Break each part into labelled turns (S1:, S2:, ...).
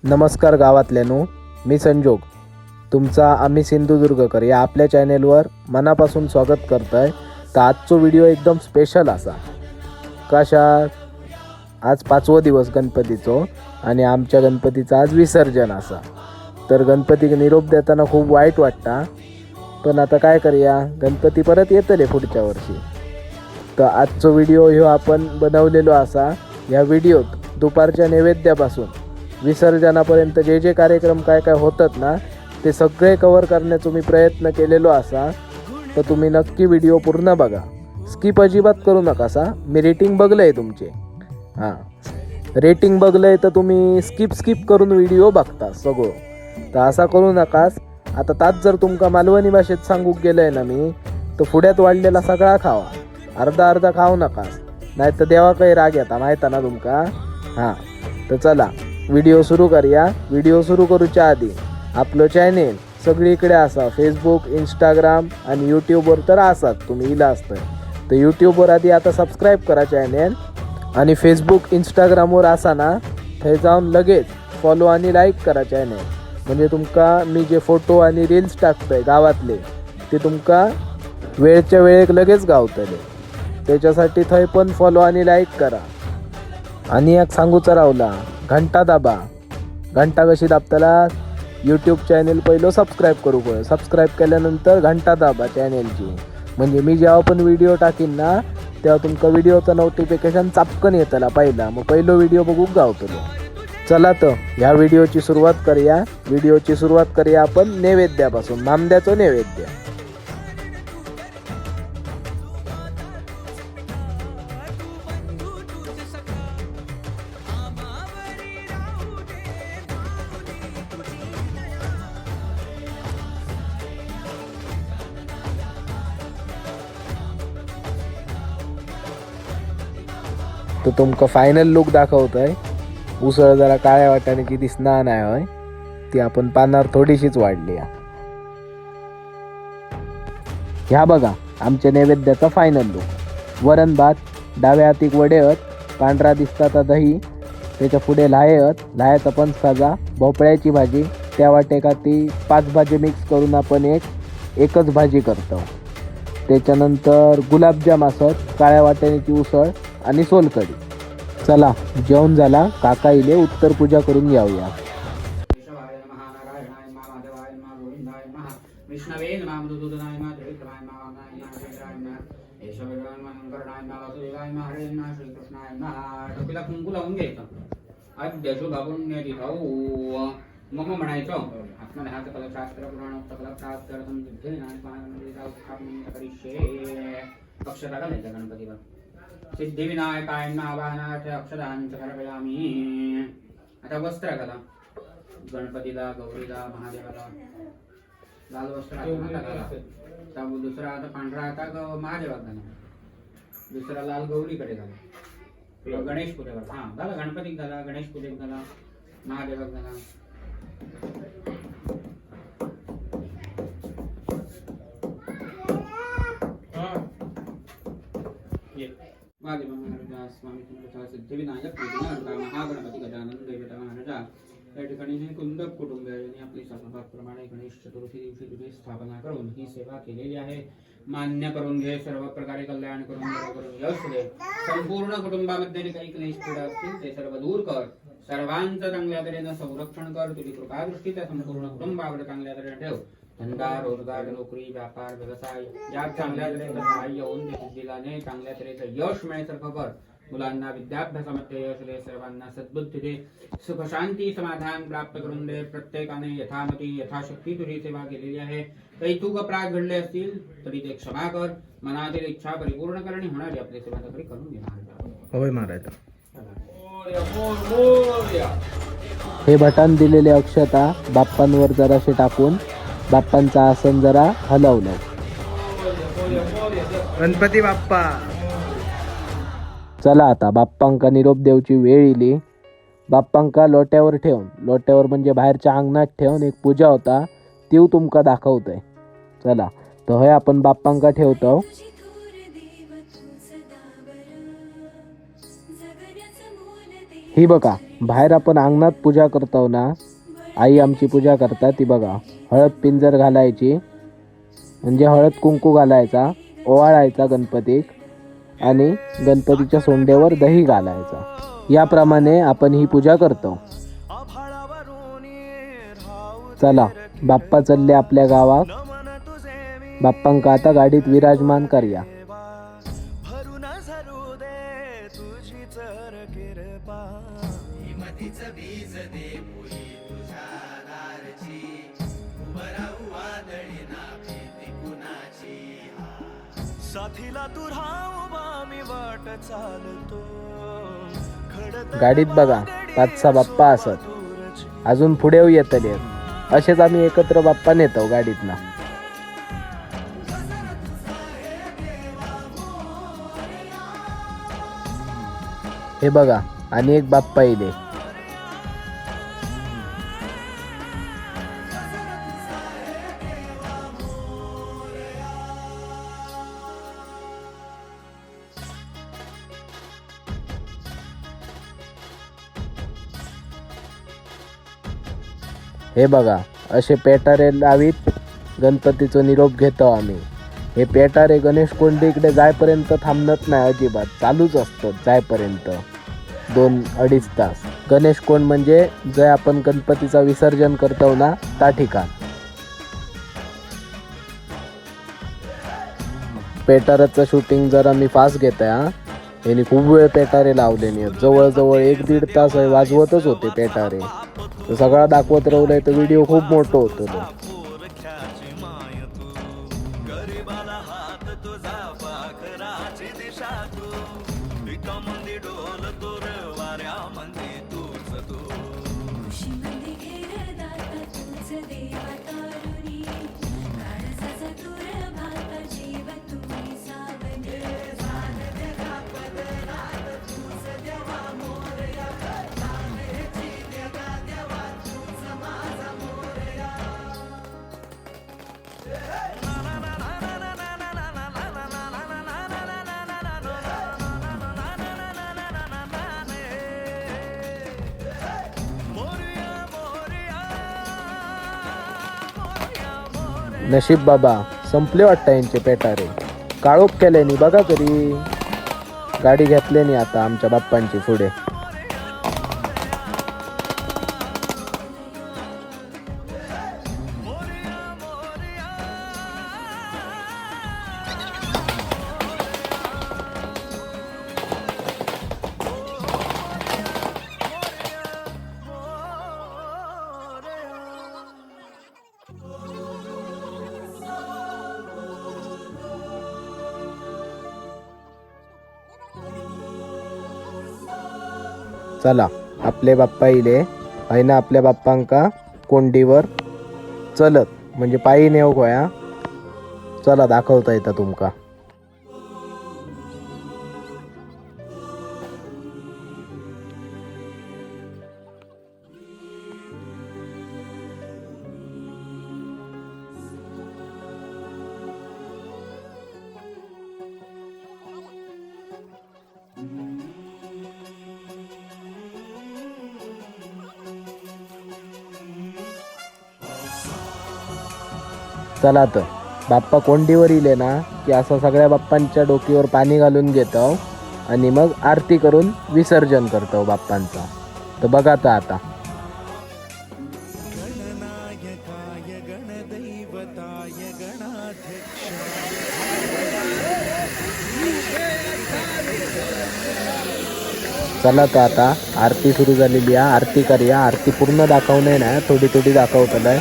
S1: नमस्कार गावातल्यानो, मी संजोग तुमचा आम्ही सिंधुदुर्गकर या आपल्या चॅनेलवर मनापासून स्वागत करतोय. तर आजचो व्हिडिओ एकदम स्पेशल असा. कशा आज 5वो दिवस गणपतीचो आणि आमच्या गणपतीचं आज विसर्जन असा. तर गणपतीक निरोप देताना खूप वाईट वाटता, पण आता काय करूया, गणपती परत येतले पुढच्या वर्षी. तर आजचो व्हिडिओ ह्यो आपण बनवलेलो असा. या व्हिडिओत दुपारच्या नैवेद्यापासून विसर्जनापर्यंत जे जे कार्यक्रम काय काय होतात ना, ते सगळे कव्हर करण्याचा मी प्रयत्न केलेलो असा. तर तुम्ही नक्की व्हिडिओ पूर्ण बघा, स्किप अजिबात करू नका सा. मी रेटिंग बघलं आहे तुमचे, रेटिंग बघलं आहे तर तुम्ही स्किप करून व्हिडिओ बघता सगळं. तर असा करू नकास. आता ताच जर तुमका मालवणी भाषेत सांगू गेलं आहे ना मी, तर पुढ्यात वाढलेला सगळा खावा, अर्धा खाऊ नकास, नाही तर देवा काही राग येता माहिती ना तुमका. तर चला व्हिडिओ सुरू करूया. व्हिडिओ सुरू करूच्या आधी आपलं चॅनेल सगळीकडे असा, फेसबुक, इंस्टाग्राम आणि यूट्यूबवर तर असाच तुम्ही इला असतं. तर यूट्यूबवर आधी आता सबस्क्राईब करा चॅनेल, आणि फेसबुक इंस्टाग्रामवर असा ना, थंय जाऊन लगेच फॉलो आणि लाईक करा चॅनेल. म्हणजे तुमका मी जे फोटो आणि रील्स टाकतोय गावातले, ते तुमका वेळच्या वेळेक लगेच गावतले. त्याच्यासाठी थंय पण फॉलो आणि लाईक करा. आणि एक सांगूचा रावला, घंटा दाबा. घंटा कशी दाबताला, यूट्यूब चॅनेल पहिलं सबस्क्राईब करू पड. सबस्क्राईब केल्यानंतर घंटा दाबा चॅनेलची, म्हणजे मी जेव्हा पण व्हिडिओ टाकीन ना, तेव्हा तुमका व्हिडिओचं नोटिफिकेशन चापकन येतला पहिला. मग पहिलो व्हिडिओ बघूक गावतलो. चला तर ह्या व्हिडिओची सुरुवात करूया आपण नैवेद्यापासून, नामद्याचं नैवेद्य. तो तुमका फायनल लुक दाखवतोय. उसळ जरा काळ्या वाटाण्याची दिसणार नाही होय, ती आपण पानावर थोडीशीच वाढली. ह्या बघा आमच्या नैवेद्याचा फायनल लुक. वरण भात, डाव्या हातीक वडेत, पांढरा दिसता दही, त्याच्या पुढे लाह्याचा पंच खाजा, भोपळ्याची भाजी, त्या वाटेका ती 5 भाजी मिक्स करून आपण एकच भाजी करतो. त्याच्यानंतर गुलाबजाम असत, काळ्या वाटाण्याची उसळ आणि सोलकढी. चला जेवण झाला, काका इले उत्तर पूजा करून घेऊया.
S2: विष्णवे नमः मधुसूदनाय नमः त्रिविक्रमाय नमः वामनाय नमः केशवाय नमः करणाय नमः वासुदेवाय नमः हरे नमः श्रीकृष्णाय नमः. टोपीला कुंकू लावून घ्यायचं. अद्य शुभपुण्यतिथौ मग म्हणायचं, आत्मदेहाचं कलशास्त्र पुराणोक्त कलशास्त्र करिष्ये. अक्षता घालायच्या गणपतीवर. सिद्धिविनायकाय आवाहनार्थ अक्षतांच समर्पयामि. आता वस्त्र घाला गणपतीला, गौरीला, महादेवाला. लाल वस्त्र घाला. दुसरा आता पांढरा आता महादेवाला घाला. दुसरा लाल गौरीकडे घाला. गणेश पूजेवर घाला, गणपतीक घाला, गणेश पूजेक घाला, महादेवाक घाला. स्वामी सिद्धिविनायक महागणपती गजानन देवता महाराजा या ठिकाणी कुंदक कुटुंबियांनी आपली प्रमाणे गणेश चतुर्थी दिवशी तुझी स्थापना करून ही सेवा केलेली आहे. मान्य करून घे, सर्व प्रकारे कल्याण करून यश दे. संपूर्ण कुटुंबामध्ये जे काही क्लेश पीडा असतील ते सर्व दूर कर. सर्वांचं चांगल्या तऱ्हेनं संरक्षण कर. तुझी कृपादृष्टी त्या संपूर्ण कुटुंबावर चांगल्या तऱ्हेने ठेव. धंदा, रोजगार, नोकरी, व्यापार, व्यवसाय यात चांगल्या तऱ्हेचं सहाय्य होऊन सिद्धीलाने चांगल्या तऱ्हेचं यश मिळण्यासारखं कर. मुलांना विद्याभ्यासामध्ये यश दे. सर्वांना सद्बुद्धी दे. सुख शांती समाधान प्राप्त करून दे. प्रत्येकाने यथामती यथाशक्ती तुझी सेवा केलेली आहे. काही चूक अपराध घडले असतील तरी ते क्षमा कर. मनातील इच्छा परिपूर्ण करणे होणारी आपली सेवा तरी करून घेणार.
S1: होय महाराज. हे बटन दिलेले अक्षता बाप्पांवर जराशे टाकून बाप्पांचा आसन जरा हलवलं. गणपती बाप्पा. चला आता बाप्पांका निरोप देवची वेळ इली. बाप्पांका लोट्यावर ठेवून, लोट्यावर म्हणजे बाहेरच्या अंगणात ठेवून एक पूजा होता ती तुमका दाखवतोय. चला तर होय आपण बाप्पांका ठेवतो. ही बघा, बाहेर आपण अंगणात पूजा करतो ना, आई आमची पूजा करतात ती बघा. हळद पिंजर घालायची, म्हणजे हळद कुंकू घालायचा, ओवाळायचा गणपतीक आणि गणपतीच्या सोंड्यावर दही घालायचा. याप्रमाणे आपण ही पूजा करतो. चला, बाप्पा चालले आपल्या गावात. बाप्पांका आता गाडीत विराजमान करूया. गाडीत बघा 5-6 बाप्पा असत, अजून पुढे येतले. असेच आम्ही एकत्र बाप्पा नेतो गाडीतना. हे बघा, आणि एक बाप्पा येईल. हे बघा, असे पेटारे लावीत गणपतीचा निरोप घेतो आम्ही. हे पेटारे गणेश कोंडीकडे जायपर्यंत थांबत नाही अजिबात, चालूच असतं जायपर्यंत 2-2.5 तास. गणेश कोंड म्हणजे जे आपण गणपतीचा विसर्जन करतो ना त्या ठिकाण. पेटाराचं शूटिंग जरा मी फास्ट घेतोय हा. यांनी खूप वेळ पेटारे लावले, जवळजवळ 1-1.5 तास वाजवतच होते पेटारे. सगळा दाखवत राहिलाय तर व्हिडिओ खूप मोठा होतो तो. नशीब बाबा, संपले वाटतं यांचे पेटारे. काळोख केल्यानी बघा तरी. गाडी घेतल्यानी आता आमच्या बाप्पांची पुढे. चला, आपले बाप्पा इले ना आपल्या बाप्पांका कोंडीवर चलत म्हणजे पायी नेऊ गोया. चला, दाखवता येतं तुमका. चला तर, बाप्पा कोंडीवर इले ना की असं सगळ्या बाप्पांच्या डोकीवर पाणी घालून घेतो आणि मग आरती करून विसर्जन करतो बाप्पांचा. तर बघा तर आता. चला तर आता आरती सुरू झालेली आहे. आरती करूया. आरती पूर्ण दाखवणे ना, थोडी थोडी दाखवतलंय.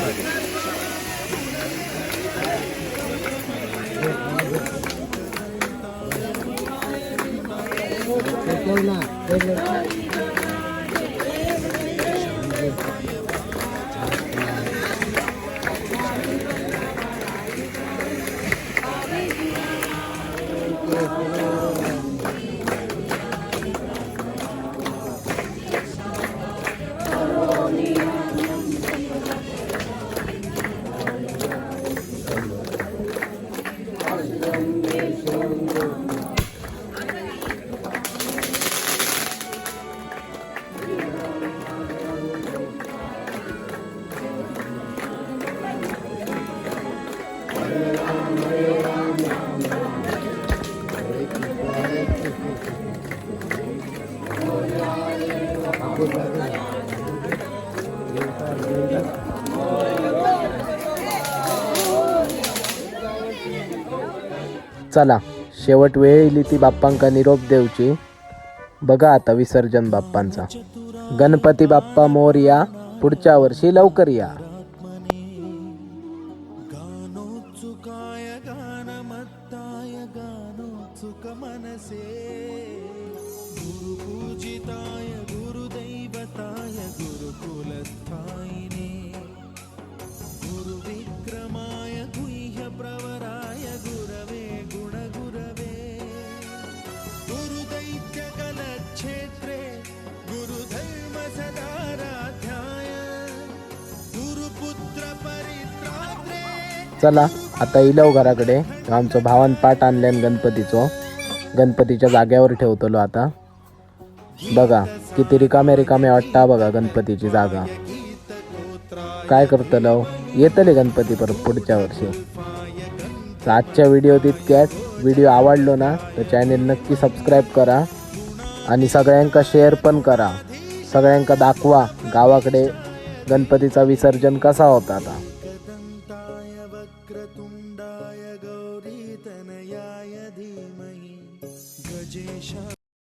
S1: चला शेवट वेळ येईल ती बाप्पांका निरोप देऊची. बघा आता विसर्जन बाप्पांचा. गणपती बाप्पा मोरया, पुढच्या वर्षी लवकर या. चला आता इलव घराकडे. आमचं भावान पाट आणल्यान गणपतीचो. गणपतीच्या जाग्यावर ठेवतलो आता. बघा किती रिकामे रिकामे वाटता बघा गणपतीची जागा. काय करतलो, येतले गणपती परत पुढच्या वर्षी. तर आजच्या व्हिडिओत इतक्याच. व्हिडिओ आवडलो ना तर चॅनेल नक्की सबस्क्राईब करा आणि सगळ्यांका शेअर पण करा. सगळ्यांका दाखवा गावाकडे गणपतीचा विसर्जन कसा होता आता.